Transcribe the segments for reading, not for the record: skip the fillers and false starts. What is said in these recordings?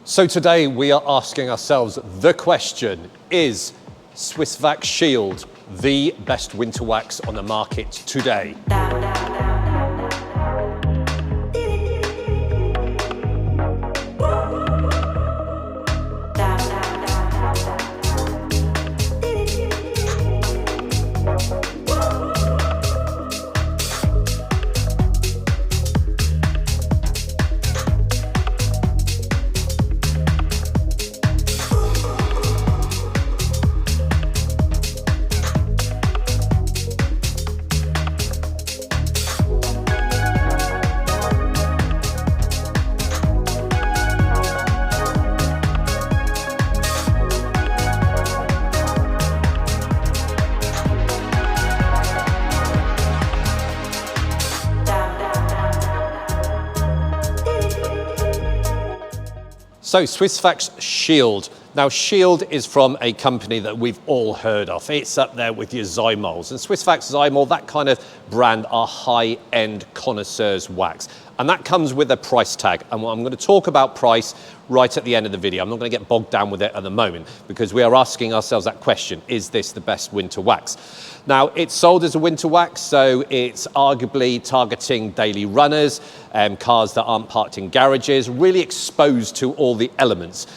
So today we are asking ourselves the question, is Swissvax Shield the best winter wax on the market today? So Swissvax Shield. Now Shield is from a company that we've all heard of. It's up there with your Zymols. And Swissvax, Zymol, that kind of brand are high-end connoisseurs wax. And that comes with a price tag. And I'm going to talk about price right at the end of the video. I'm not going to get bogged down with it at the moment because we are asking ourselves that question, is this the best winter wax? Now, it's sold as a winter wax, so it's arguably targeting daily runners, cars that aren't parked in garages, really exposed to all the elements.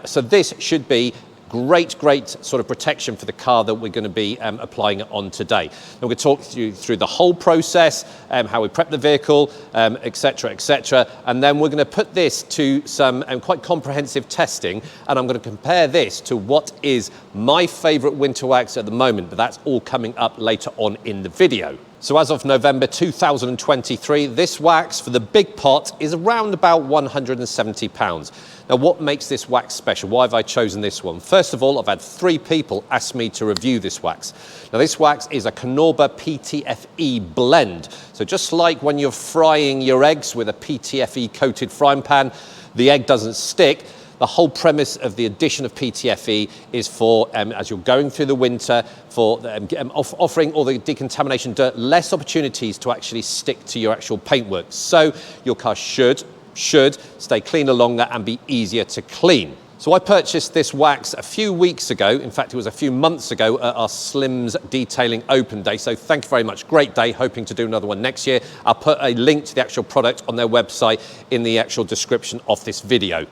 So this should be great sort of protection for the car that we're going to be applying it on today. Now we're going to talk you through the whole process, how we prep the vehicle, etc., etc. And then we're going to put this to some quite comprehensive testing, and I'm going to compare this to what is my favourite winter wax at the moment, but that's all coming up later on in the video. So as of November 2023, this wax for the big pot is around about £170. Now, what makes this wax special? Why have I chosen this one? First of all, I've had 3 people ask me to review this wax. Now, this wax is a Carnauba PTFE blend. So just like when you're frying your eggs with a PTFE coated frying pan, the egg doesn't stick. The whole premise of the addition of PTFE is for, as you're going through the winter, for offering all the decontamination dirt, less opportunities to actually stick to your actual paintwork. So your car should stay cleaner longer and be easier to clean. So I purchased this wax a few weeks ago. In fact, it was a few months ago at our Slims Detailing Open Day. So thank you very much. Great day. Hoping to do another one next year. I'll put a link to the actual product on their website in the actual description of this video.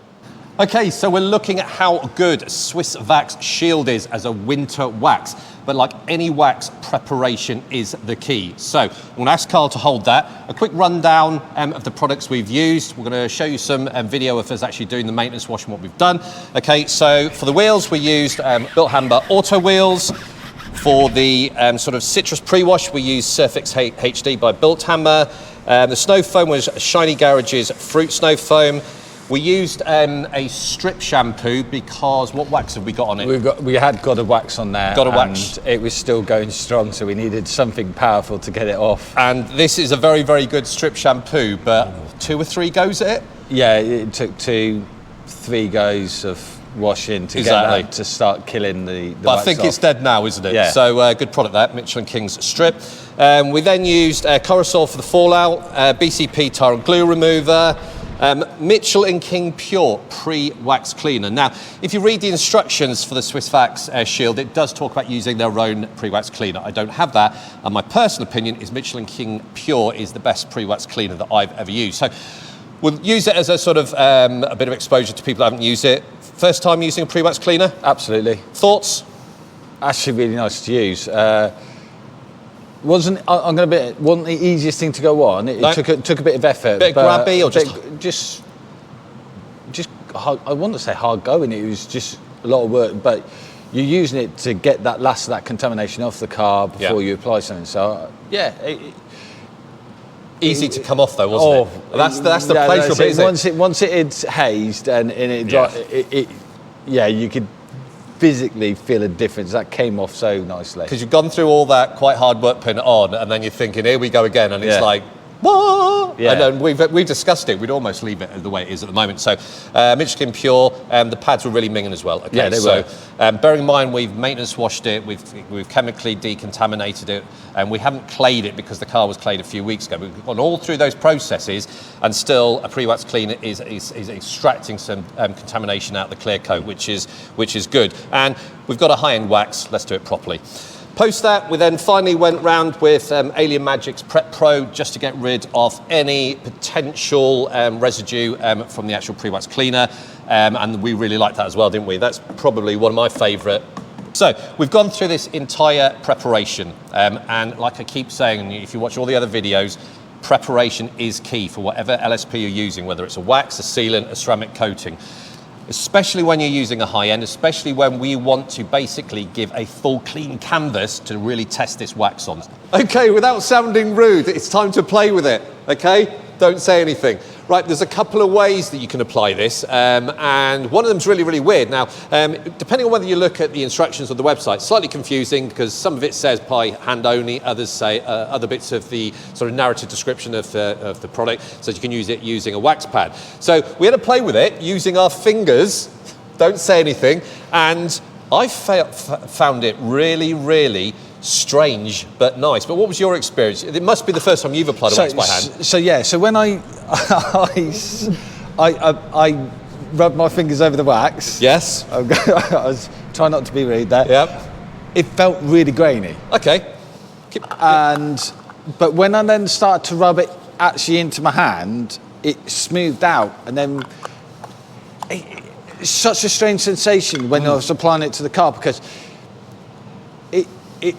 Okay, so we're looking at how good Swissvax Shield is as a winter wax. But like any wax, preparation is the key. So I'm going to ask Karl to hold that. A quick rundown of the products we've used. We're going to show you some video of us actually doing the maintenance wash and what we've done. Okay, so for the wheels, we used Bilt Hamber Auto Wheels. For the sort of citrus pre-wash, we used Surfix HD by Bilt Hamber. The snow foam was Shiny Garage's Fruit Snow Foam. We used a strip shampoo because what wax have we got on it? We had got a wax on there. Got a wax. It was still going strong, so we needed something powerful to get it off. And this is a very good strip shampoo, but 2 or 3 goes at it? Yeah, it took 2-3 goes of washing to get that to start killing the but wax I think off. it's dead now, isn't it? Yeah. So good product that, Michelin King's strip. We then used Corosol for the fallout, BCP tar and glue remover, Michelin King Pure pre-wax cleaner. Now, if you read the instructions for the Swissvax Shield, it does talk about using their own pre-wax cleaner. I don't have that, and my personal opinion is Michelin King Pure is the best pre-wax cleaner that I've ever used. So we'll use it as a sort of a bit of exposure to people who haven't used it. First time using a pre-wax cleaner? Absolutely. Thoughts? Actually really nice to use. Wasn't the easiest thing to go on. It took a bit of effort. Bit grabby or just hard, I wouldn't say hard going. It was just a lot of work, but you're using it to get that last of that contamination off the car before you apply something. So yeah. Easy to come off though, wasn't it? That's the pleasure of it, isn't it? Once it's hazed and you could physically feel a difference. That came off so nicely. Because you've gone through all that quite hard work putting it on, and then you're thinking, here we go again, and it's like, Yeah. And then we've discussed it. We'd almost leave it the way it is at the moment. So Michelin Pure, the pads were really minging as well. Okay, yeah, they were. Bearing in mind we've maintenance washed it, we've chemically decontaminated it, and we haven't clayed it because the car was clayed a few weeks ago. We've gone all through those processes, and still a pre-wax cleaner is extracting some contamination out of the clear coat, which is good. And we've got a high-end wax. Let's do it properly. Post that, we then finally went round with Alien Magic's Prep Pro just to get rid of any potential residue from the actual pre-wax cleaner. And we really liked that as well, didn't we? That's probably one of my favourite. So we've gone through this entire preparation. And like I keep saying, and if you watch all the other videos, preparation is key for whatever LSP you're using, whether it's a wax, a sealant, a ceramic coating. Especially when you're using a high end, especially when we want to basically give a full clean canvas to really test this wax on. Okay, without sounding rude, it's time to play with it, okay? Don't say anything. Right, there's a couple of ways that you can apply this, and one of them's really, really weird. Now, depending on whether you look at the instructions on the website, slightly confusing because some of it says by hand only, others say other bits of the sort of narrative description of the product, so you can use it using a wax pad. So we had to play with it using our fingers, don't say anything, and I found it really, really strange but nice. But what was your experience? It must be the first time you've applied a wax by hand. So when I rubbed my fingers over the wax. Yes. I was trying not to be rude there. Yep. It felt really grainy. Okay. But when I then started to rub it actually into my hand, it smoothed out, and then it's such a strange sensation when I was applying it to the car, because it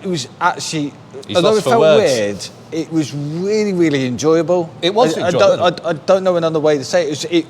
was actually, although it felt weird, it was really, really enjoyable. It was enjoyable. I don't know another way to say it.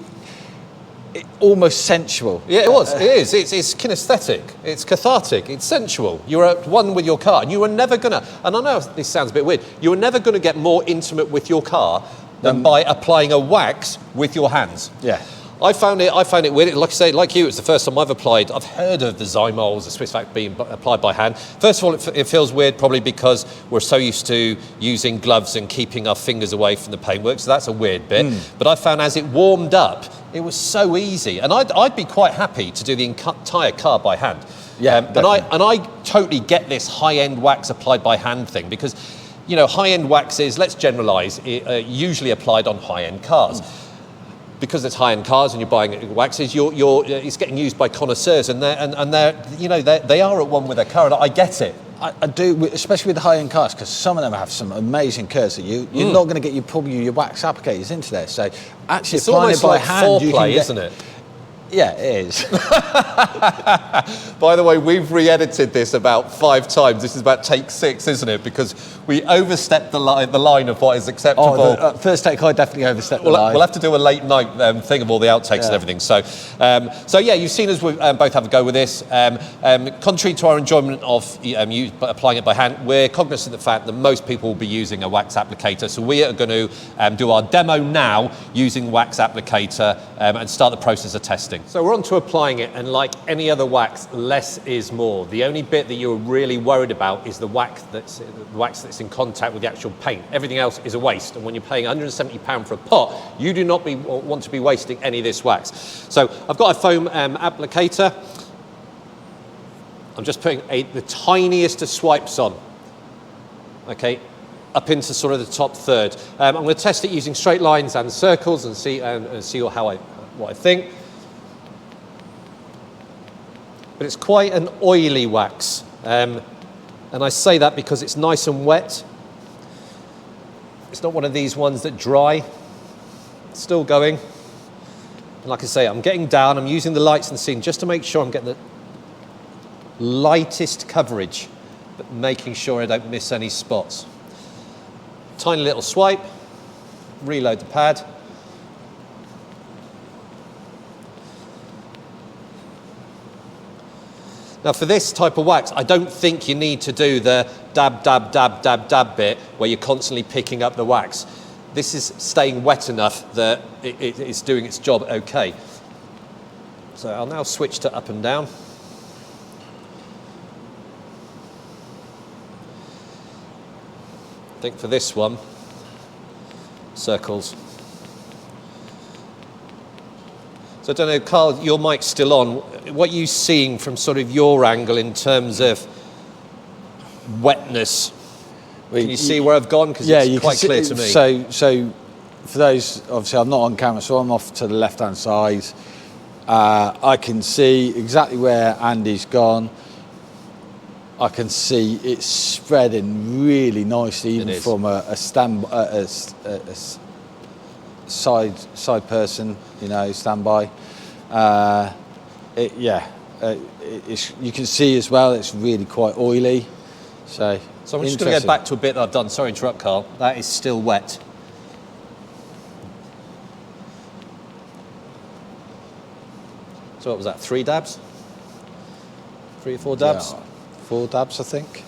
It almost sensual. Yeah, it was. It is. It's kinesthetic. It's cathartic. It's sensual. You're at one with your car, and you were never gonna. And I know this sounds a bit weird. You were never gonna get more intimate with your car than by applying a wax with your hands. Yeah. I found it weird. Like I say, like you, it's the first time I've applied. I've heard of the Zymols, the Swissvax being applied by hand. First of all, it feels weird probably because we're so used to using gloves and keeping our fingers away from the paintwork, so that's a weird bit. But I found as it warmed up, it was so easy. And I'd be quite happy to do the entire car by hand. Yeah, and I totally get this high-end wax applied by hand thing, because, you know, high-end waxes, let's generalise, usually applied on high-end cars. Because it's high-end cars and you're buying waxes, it's getting used by connoisseurs, and they are at one with their car, and I get it. I do, especially with the high-end cars, because some of them have some amazing curves that you're not going to get your wax applicators into there. So actually, it's almost like hand, foreplay, isn't it? Yeah, it is. By the way, we've re-edited this about 5 times. This is about take 6, isn't it? Because we overstepped the line of what is acceptable. First take, I definitely overstepped the line. We'll have to do a late night thing of all the outtakes and everything. So yeah, you've seen us both have a go with this. Contrary to our enjoyment of applying it by hand, we're cognizant of the fact that most people will be using a wax applicator. So we are going to do our demo now using wax applicator and start the process of testing. So we're on to applying it, and like any other wax, less is more. The only bit that you're really worried about is the wax that's in contact with the actual paint. Everything else is a waste, and when you're paying £170 for a pot, you do not want to be wasting any of this wax. So I've got a foam applicator. I'm just putting the tiniest of swipes on, okay, up into sort of the top third. I'm going to test it using straight lines and circles and see what I think. But it's quite an oily wax, and I say that because it's nice and wet. It's not one of these ones that dry. It's still going. And like I say, I'm getting down, I'm using the lights and scene just to make sure I'm getting the lightest coverage, but making sure I don't miss any spots. Tiny little swipe, reload the pad. Now for this type of wax, I don't think you need to do the dab, dab, dab, dab, dab bit where you're constantly picking up the wax. This is staying wet enough that it's doing its job okay. So I'll now switch to up and down. I think for this one, circles. So I don't know, Karl, your mic's still on. What are you seeing from sort of your angle in terms of wetness? Can you see where I've gone? Because it's quite clear to me. So for those, obviously I'm not on camera, so I'm off to the left-hand side. I can see exactly where Andy's gone. I can see it's spreading really nicely, even from a side person, you know, standby. You can see as well, it's really quite oily. So I'm just going to go back to a bit that I've done. Sorry to interrupt, Karl. That is still wet. So what was that, 3 dabs? 3 or 4 dabs? Yeah, 4 dabs, I think.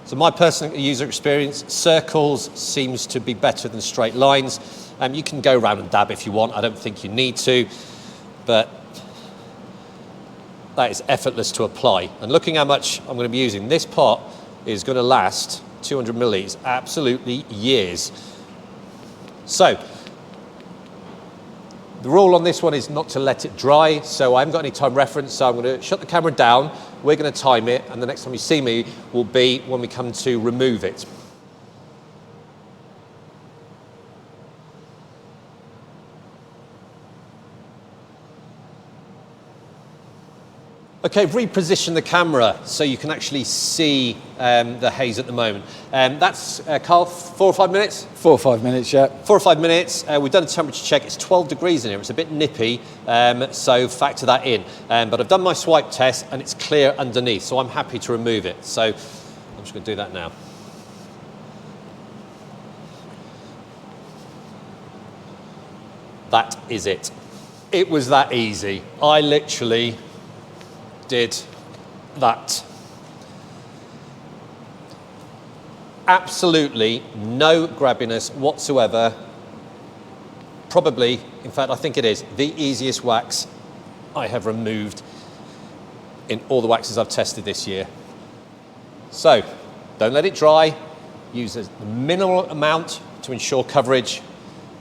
So my personal user experience, circles seems to be better than straight lines. You can go around and dab if you want. I don't think you need to, but that is effortless to apply. And looking how much I'm going to be using, this pot is going to last 200 millilitres, absolutely years. So the rule on this one is not to let it dry, so I haven't got any time reference, so I'm going to shut the camera down, we're going to time it, and the next time you see me will be when we come to remove it. Okay, reposition the camera so you can actually see the haze at the moment. That's, Karl, 4 or 5 minutes? 4 or 5 minutes, yeah. 4 or 5 minutes. We've done a temperature check. It's 12 degrees in here. It's a bit nippy, so factor that in. But I've done my swipe test and it's clear underneath, so I'm happy to remove it. So I'm just going to do that now. That is it. It was that easy. I literally did that. Absolutely no grabbiness whatsoever. Probably, in fact, I think it is the easiest wax I have removed in all the waxes I've tested this year. So, don't let it dry. Use a minimal amount to ensure coverage,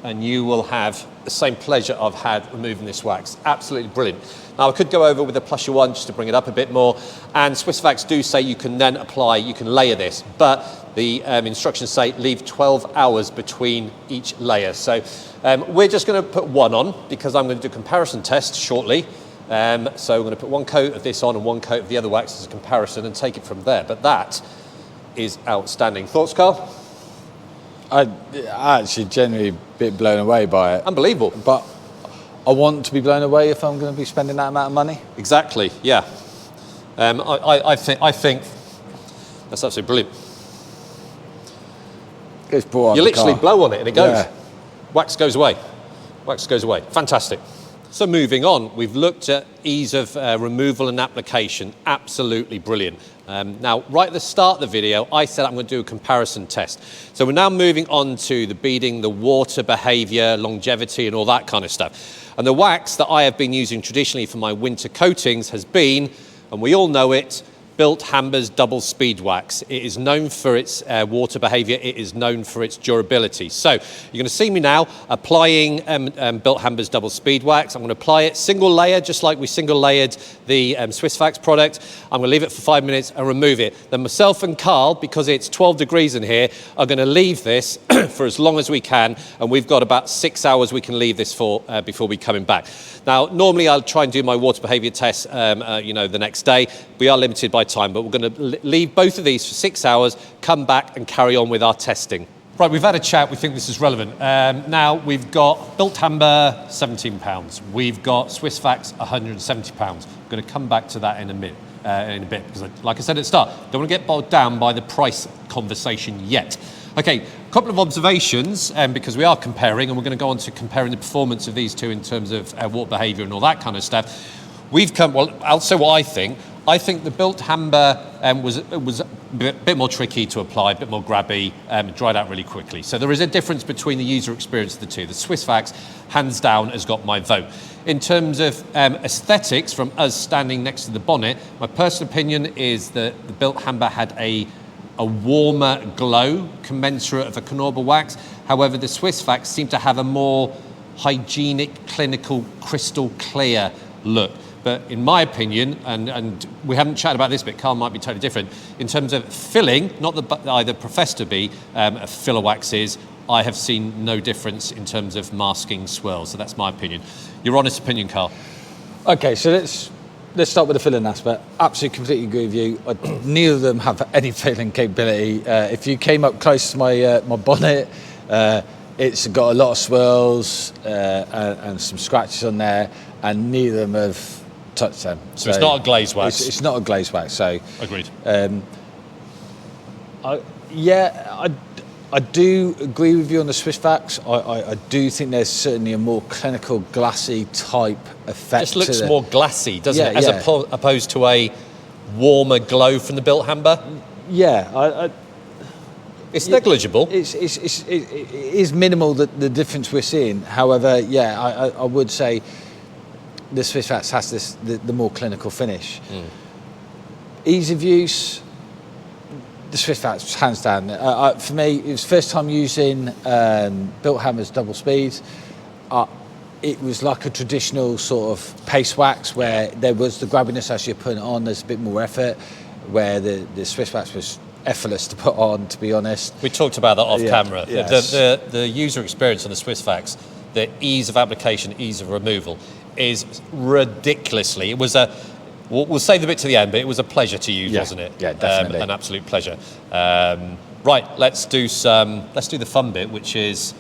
and you will have the same pleasure I've had removing this wax. Absolutely brilliant. Now I could go over with a plusher one just to bring it up a bit more, and Swissvax do say you can then apply, you can layer this, but the instructions say leave 12 hours between each layer. So we're just going to put one on because I'm going to do a comparison test shortly. So we're going to put one coat of this on and one coat of the other wax as a comparison and take it from there. But that is outstanding. Thoughts, Karl? I'm actually genuinely a bit blown away by it. Unbelievable. But I want to be blown away if I'm going to be spending that amount of money. Exactly, yeah. I think that's absolutely brilliant. It's brought you literally blow on it and it goes. Yeah. Wax goes away. Wax goes away. Fantastic. So moving on, we've looked at ease of removal and application. Absolutely brilliant. Now, right at the start of the video, I said I'm going to do a comparison test. So we're now moving on to the beading, the water behavior, longevity, and all that kind of stuff. And the wax that I have been using traditionally for my winter coatings has been, and we all know it, Bilt Hamber's double speed wax. It is known for its water behavior. It is known for its durability. So you're going to see me now applying Bilt Hamber's double speed wax. I'm going to apply it single layer, just like we single layered the Swissvax product. I'm going to leave it for 5 minutes and remove it. Then myself and Karl, because it's 12 degrees in here, are going to leave this for as long as we can. And we've got about 6 hours we can leave this for before we coming back. Now, normally I'll try and do my water behavior test, the next day. We are limited by time, but we're going to leave both of these for 6 hours, come back and carry on with our testing. Right, we've had a chat. We think this is relevant. Now we've got Bilt Hamber, £17. We've got Swissvax, £170. I'm going to come back to that in a bit because, like I said at the start, don't want to get bogged down by the price conversation yet. Okay, a couple of observations because we are comparing, and we're going to go on to comparing the performance of these two in terms of water behaviour and all that kind of stuff. I'll say what I think. I think the Bilt Hamber was a bit more tricky to apply, a bit more grabby, dried out really quickly. So there is a difference between the user experience of the two. The Swissvax, hands down, has got my vote. In terms of aesthetics, from us standing next to the bonnet, my personal opinion is that the Bilt Hamber had a a warmer glow commensurate of a Carnauba wax. However, the Swissvax seem to have a more hygienic, clinical, crystal clear look. But in my opinion, and we haven't chatted about this, but Karl might be totally different, in terms of filling, not that either profess to be a filler wax is, I have seen no difference in terms of masking swirls. So that's my opinion. Your honest opinion, Karl? Okay, so let's start with the filling aspect. Absolutely, completely agree with you. Neither of them have any filling capability. If you came up close to my bonnet, it's got a lot of swirls and some scratches on there, and neither of them have touched them. So it's not a glaze wax? It's not a glaze wax, so... Agreed. I do agree with you on the Swissvax. I do think there's certainly a more clinical, glassy type effect. It just looks more glassy, doesn't it? As opposed to a warmer glow from the Bilt Hamber? Yeah. It's negligible. It is minimal, the difference we're seeing. However, I would say the Swissvax has the more clinical finish. Ease of use, the Swissvax, hands down. For me, it was first time using Bilt Hammer's double speed. It was like a traditional sort of paste wax where there was the grabbiness as you're putting it on, there's a bit more effort, where the Swissvax was effortless to put on, to be honest. We talked about that off camera. Yes. The user experience on the Swissvax, the ease of application, ease of removal is ridiculously, it was we'll save the bit to the end, but it was a pleasure to use, wasn't it? Yeah, definitely. An absolute pleasure. Right, let's do the fun bit, which is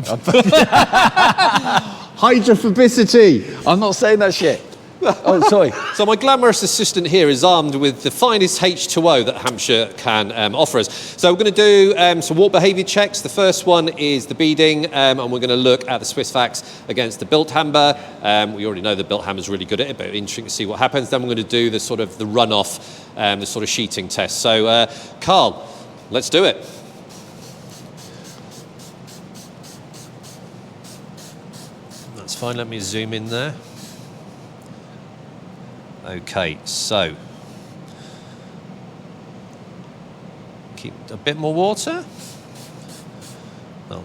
hydrophobicity. I'm not saying that shit. Oh, sorry. So my glamorous assistant here is armed with the finest H2O that Hampshire can offer us. So we're going to do some walk behaviour checks. The first one is the beading, and we're going to look at the Swissvax against the Bilt Hamber. We already know the Bilt Hamber is really good at it, but interesting to see what happens. Then we're going to do the sort of the runoff, the sort of sheeting test. So, Karl, let's do it. That's fine. Let me zoom in there. Okay, so keep a bit more water. Oh.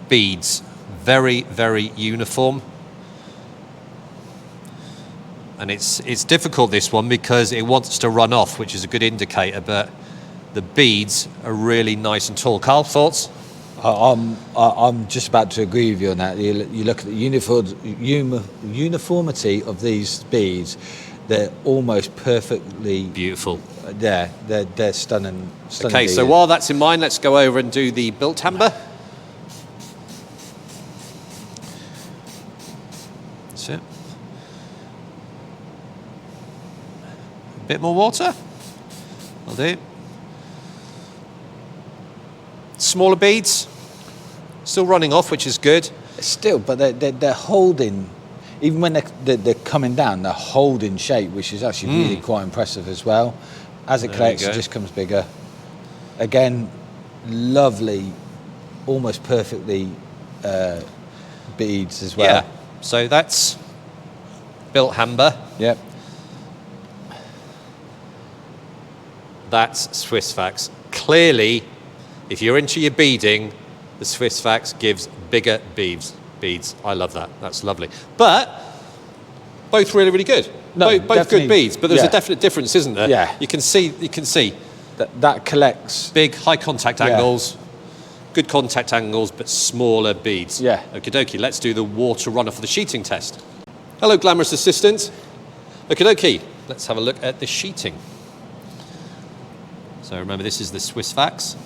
Beads, very, very uniform. And it's difficult, this one, because it wants to run off, which is a good indicator, but the beads are really nice and tall. Karl, thoughts? I'm just about to agree with you on that. You look at the uniformity of these beads; they're almost perfectly beautiful. They're stunning. Okay, so while that's in mind, let's go over and do the Bilt Hamber. That's it. A bit more water. I'll do. Smaller beads, still running off, which is good. Still, but they're holding, even when they're coming down, they're holding shape, which is actually really quite impressive as well. As it collects, it just comes bigger. Again, lovely, almost perfectly beads as well. Yeah, so that's Bilt Hamber. Yep. That's Swissvax. Clearly, if you're into your beading, the Swissvax gives bigger beads. I love that. That's lovely. But both really, really good. No, both good beads, but there's a definite difference, isn't there? Yeah. You can see that collects big high contact angles, good contact angles, but smaller beads. Yeah. Okie dokie. Let's do the water runner for the sheeting test. Hello, glamorous assistant. Okie dokie. Let's have a look at the sheeting. So remember, this is the Swissvax.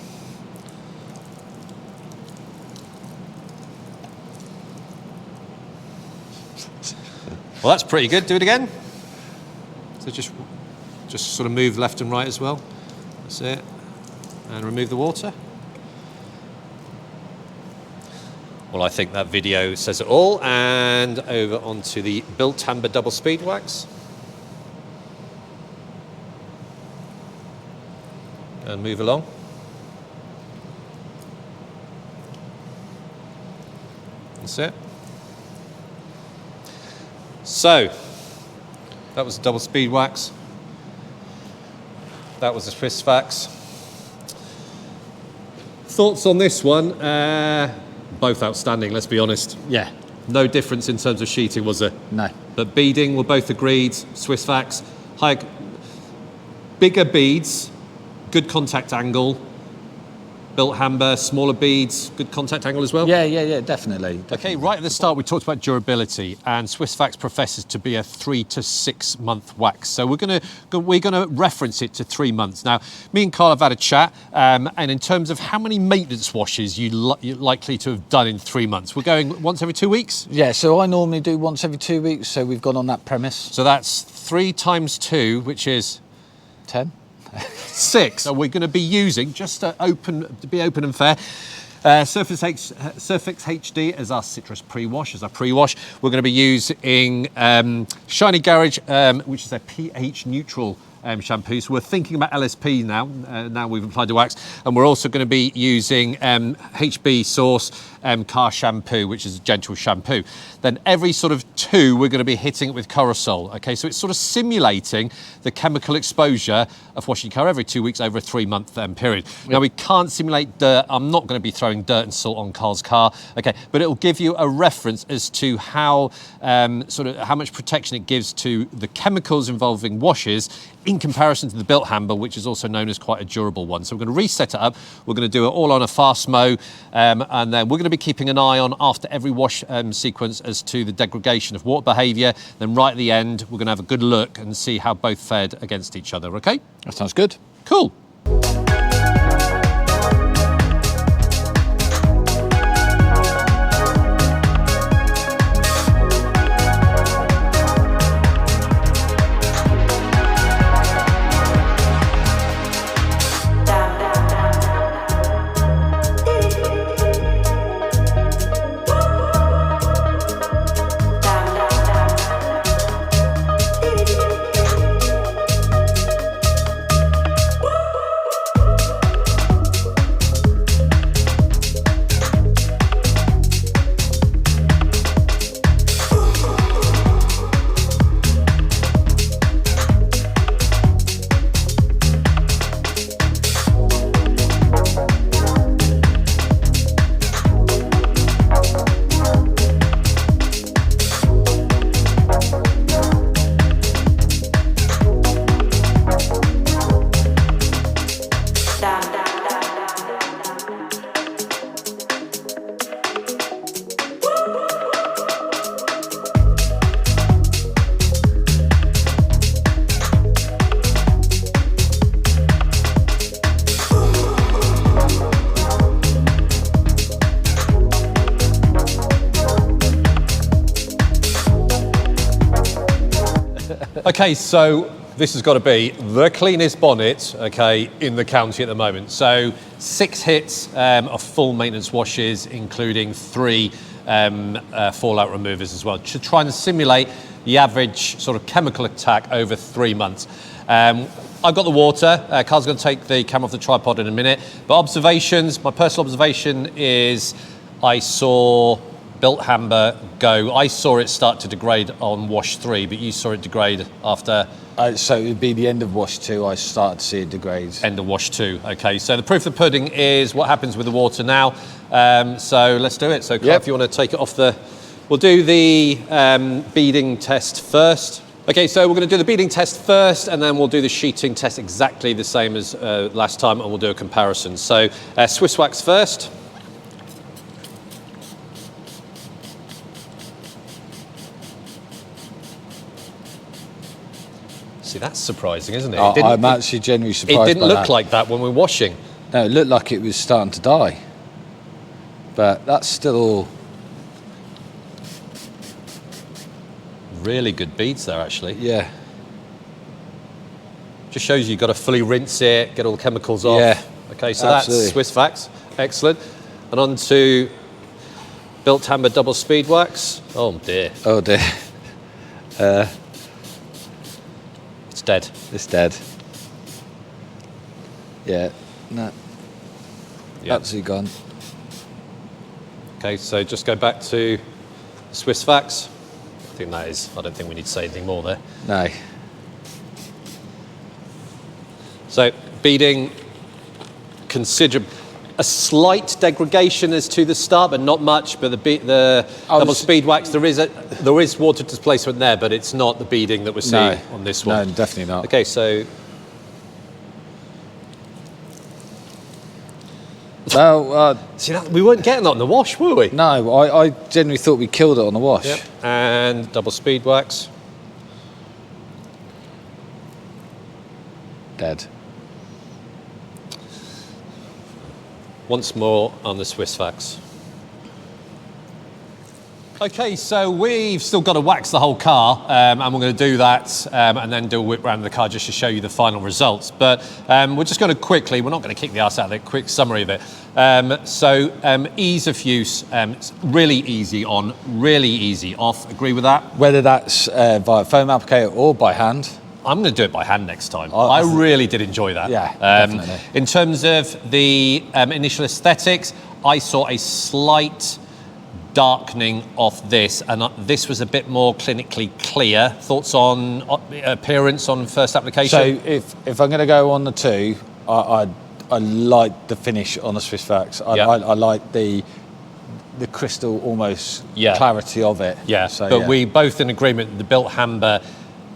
Well, that's pretty good. Do it again. So just sort of move left and right as well. That's it. And remove the water. Well, I think that video says it all. And over onto the Bilt Hamber double speed wax. And move along. That's it. So, That was a double speed wax. That was a Swissvax. Thoughts on this one? Both outstanding, let's be honest. Yeah. No difference in terms of sheeting, was there? No. But beading, we're both agreed. Swissvax, bigger beads, good contact angle. Bilt Hamber, smaller beads, good contact angle as well? Yeah, definitely. Okay, right at the start we talked about durability, and Swissvax professes to be a 3 to 6 month wax. So we're gonna reference it to 3 months. Now, me and Karl have had a chat, and in terms of how many maintenance washes you're likely to have done in 3 months, we're going once every 2 weeks? Yeah, so I normally do once every 2 weeks, so we've gone on that premise. So that's 3 times 2, which is 10. 6. So we're going to be using, just to be open and fair, Surface HD as our citrus pre-wash, We're going to be using Shiny Garage, which is a pH neutral shampoo. So we're thinking about LSP now. Now we've applied the wax, and we're also going to be using HB Source Car shampoo, which is a gentle shampoo. Then every sort of 2, we're going to be hitting it with Corosol. Okay, so it's sort of simulating the chemical exposure of washing car every 2 weeks over a 3-month period. Yep. Now we can't simulate dirt. I'm not going to be throwing dirt and salt on Karl's car. Okay, but it'll give you a reference as to how how much protection it gives to the chemicals involving washes in comparison to the Bilt Hamber, which is also known as quite a durable one. So we're going to reset it up. We're going to do it all on a fast mo, and then we're going to be keeping an eye on after every wash sequence as to the degradation of water behaviour. Then right at the end, we're going to have a good look and see how both fared against each other, okay? That sounds good. Cool. Okay, so this has got to be the cleanest bonnet, okay, in the county at the moment. So 6 hits of full maintenance washes, including 3 fallout removers as well, to try and simulate the average sort of chemical attack over 3 months. I've got the water. Karl's going to take the camera off the tripod in a minute. But observations, my personal observation is I saw Bilt Hamber go. I saw it start to degrade on wash 3, but you saw it degrade after... So it would be the end of wash 2, I started to see it degrade. End of wash 2, okay. So the proof of the pudding is what happens with the water now. So let's do it. So Karl, if you want to take it off the... We'll do the beading test first. Okay, so we're going to do the beading test first, and then we'll do the sheeting test exactly the same as last time, and we'll do a comparison. So Swissvax first. See, that's surprising, isn't it? I'm actually genuinely surprised. It didn't look like that when we were washing. No, it looked like it was starting to die. But that's still all... Really good beads there, actually. Yeah. Just shows you've got to fully rinse it, get all the chemicals off. Yeah. Okay, so absolutely. That's Swissvax. Excellent. And on to Bilt Hamber double speed wax. Oh dear. Oh dear. It's dead. It's dead. Yeah. No. Yeah. Absolutely gone. Okay, so just go back to Swissvax. think that is. I don't think we need to say anything more there. No. So beading, considerable. A slight degradation as to the start, but not much. But the double speed wax, there is water displacement there, but it's not the beading that we're seeing on this one. No, definitely not. Okay, so Well, see that we weren't getting that on the wash, were we? no, I genuinely thought we killed it on the wash. Yep. And double speed wax. Dead. Once more on the Swissvax. Okay, so we've still got to wax the whole car, and we're going to do that and then do a whip round the car just to show you the final results. But we're just going to quickly, we're not going to kick the arse out of it, quick summary of it. Ease of use, it's really easy on, really easy off. Agree with that? Whether that's via foam applicator or by hand. I'm going to do it by hand next time. I really did enjoy that. Yeah, definitely. In terms of the initial aesthetics, I saw a slight darkening of this, and this was a bit more clinically clear. Thoughts on appearance on first application? So if I'm going to go on the two, I like the finish on the Swissvax. I like the crystal almost clarity of it. Yeah, so, but we both in agreement. The Bilt Hamber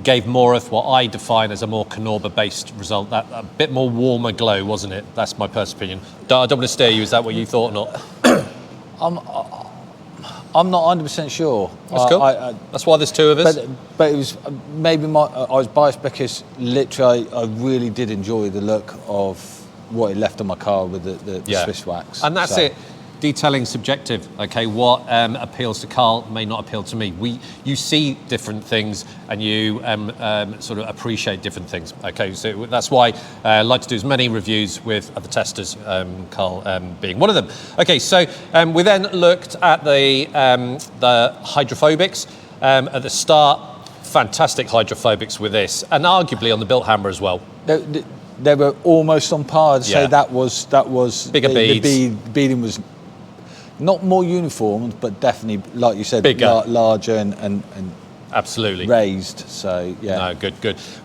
gave more of what I define as a more Carnauba based result. That a bit more warmer glow, wasn't it? That's my personal opinion. I don't want to stare you. Is that what you thought or not? I'm not 100% sure. That's cool. That's why there's two of us. But it was maybe I was biased because literally I really did enjoy the look of what it left on my car with the Swissvax. And that's it. Detailing subjective. Okay, what appeals to Karl may not appeal to me. You see different things and you sort of appreciate different things. Okay, so that's why I like to do as many reviews with other testers, Karl being one of them. Okay, so we then looked at the hydrophobics at the start. Fantastic hydrophobics with this, and arguably on the Bilt Hamber as well. They were almost on par. I'd say that was bigger beads. The beading was not more uniform, but definitely, like you said, bigger, larger and absolutely raised. So yeah, no, good.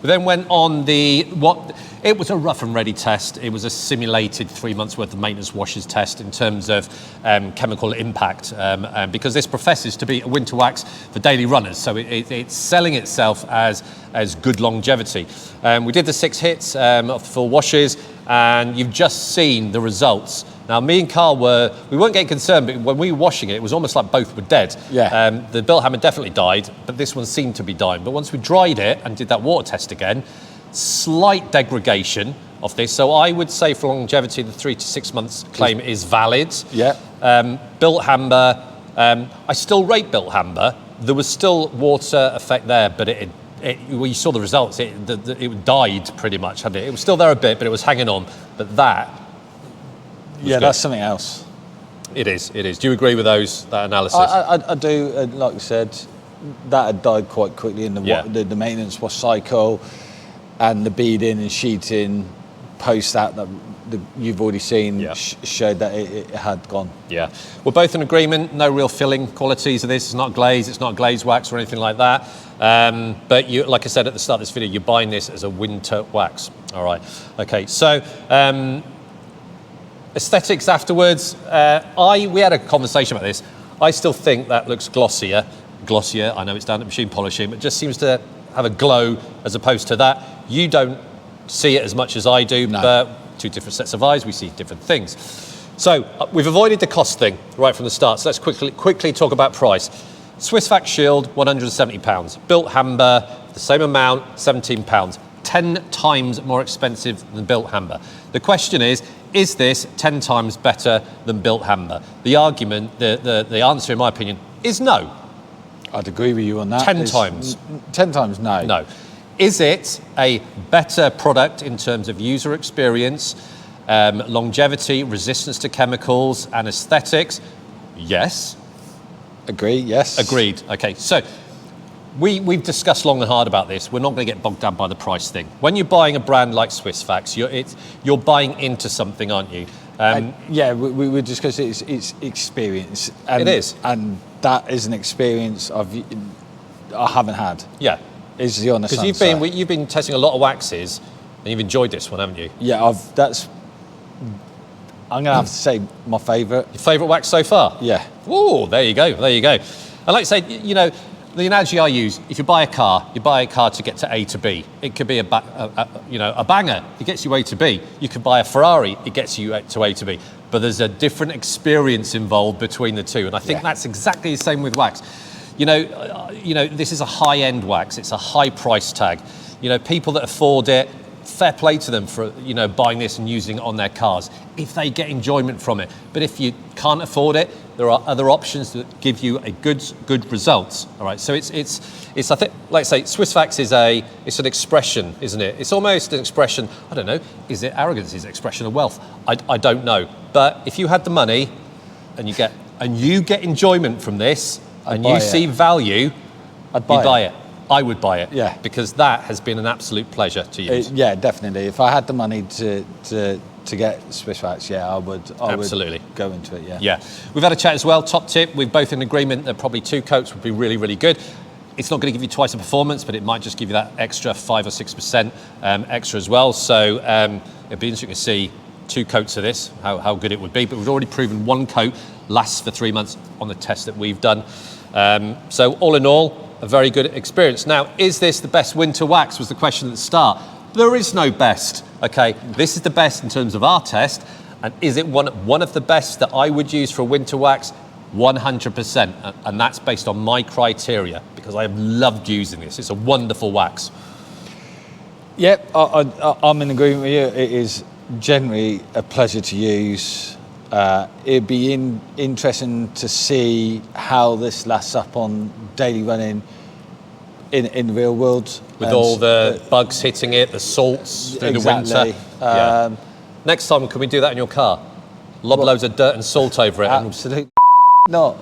We then went on it was a rough and ready test. It was a simulated 3 months worth of maintenance washes test in terms of chemical impact, because this professes to be a winter wax for daily runners. So it's selling itself as good longevity. We did the 6 hits of the full washes, and you've just seen the results. Now, me and Karl we weren't getting concerned, but when we were washing it was almost like both were dead. Yeah. The Bilt Hamber definitely died, but this one seemed to be dying. But once we dried it and did that water test again, slight degradation of this. So I would say for longevity, the 3 to 6 months claim is valid. Yeah. Bilt Hamber, I still rate Bilt Hamber. There was still water effect there, but we saw the results. It died pretty much, hadn't it? It was still there a bit, but it was hanging on. But that was good. That's something else. It is. Do you agree with that analysis? I do. Like you said, that had died quite quickly in the maintenance wash cycle, and the beading and sheeting post that you've already seen showed that it had gone. Yeah, we're both in agreement. No real filling qualities of this. It's not glaze. It's not glaze wax or anything like that. But like I said at the start of this video, you're buying this as a winter wax. All right. Okay. So. Aesthetics afterwards, we had a conversation about this. I still think that looks glossier. I know it's down to machine polishing, but it just seems to have a glow as opposed to that. You don't see it as much as I do, but two different sets of eyes, we see different things. So we've avoided the cost thing right from the start. So let's quickly talk about price. Swissvax Shield, £170. Bilt Hamber, the same amount, £17. 10 times more expensive than Bilt Hamber. The question is this 10 times better than Bilt Hamber? The argument, the answer in my opinion, is no. I'd agree with you on that. 10 times. 10 times, no. No. Is it a better product in terms of user experience, longevity, resistance to chemicals and aesthetics? Yes. Agree, yes. Agreed. Okay, so we've discussed long and hard about this. We're not going to get bogged down by the price thing. When you're buying a brand like Swissvax, you're buying into something, aren't you? We discussed it's experience. It is. And that is an experience I haven't had. Yeah. Is the honest answer. Because you've been testing a lot of waxes, and you've enjoyed this one, haven't you? Yeah, I'm going to have to say my favourite. Your favourite wax so far? Yeah. Oh, there you go, there you go. And like I say, you know, the analogy I use, if you buy a car to get to A to B. It could be a banger, it gets you A to B. You could buy a Ferrari, it gets you to A to B. But there's a different experience involved between the two. And I think that's exactly the same with wax. You know, this is a high-end wax. It's a high price tag. You know, people that afford it, fair play to them for, you know, buying this and using it on their cars if they get enjoyment from it. But if you can't afford it, there are other options that give you a good results. All right, so it's I think, like I say, Swissvax it's an expression, isn't it? It's almost an expression. I don't know. Is it arrogance? Is it expression of wealth? I don't know. But if you had the money, and you get enjoyment from this, and you see value, you'd buy it. I would buy it. Yeah. Because that has been an absolute pleasure to use. Yeah, definitely. If I had the money to get Swissvax, I would Absolutely go into it. Yeah. We've had a chat as well. Top tip. We're both in agreement that probably 2 coats would be really, really good. It's not going to give you twice the performance, but it might just give you that extra 5 or 6% extra as well. So it'd be interesting to see 2 coats of this, how good it would be. But we've already proven 1 coat lasts for 3 months on the test that we've done. So all in all, a very good experience. Now, is this the best winter wax, was the question at the start. There is no best, okay? This is the best in terms of our test. And is it one of the best that I would use for a winter wax? 100%. And that's based on my criteria, because I have loved using this. It's a wonderful wax. Yep, I'm in agreement with you. It is generally a pleasure to use. It'd be interesting to see how this lasts up on daily running in the real world. With all the bugs hitting it, the salts through the winter. Next time, can we do that in your car? Lob loads of dirt and salt over it. Absolutely not.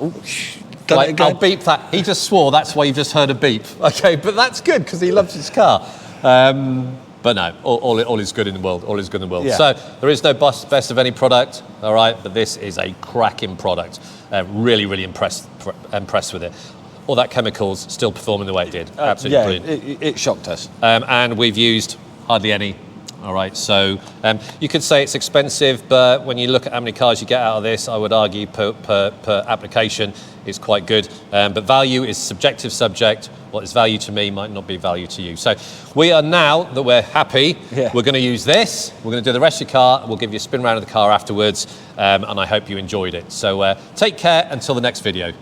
I'll beep that. He just swore, that's why you just heard a beep. Okay, but that's good, because he loves his car. But no, all is good in the world. All is good in the world. Yeah. So there is no best of any product, all right? But this is a cracking product. Really, really impressed with it. All that chemicals still performing the way it did. Absolutely brilliant. It shocked us. And we've used hardly any. All right, so you could say it's expensive, but when you look at how many cars you get out of this, I would argue per application, it's quite good. But value is subjective subject. What is value to me might not be value to you. So we are, now that we're happy, we're going to use this. We're going to do the rest of your car. We'll give you a spin around of the car afterwards, and I hope you enjoyed it. So take care until the next video.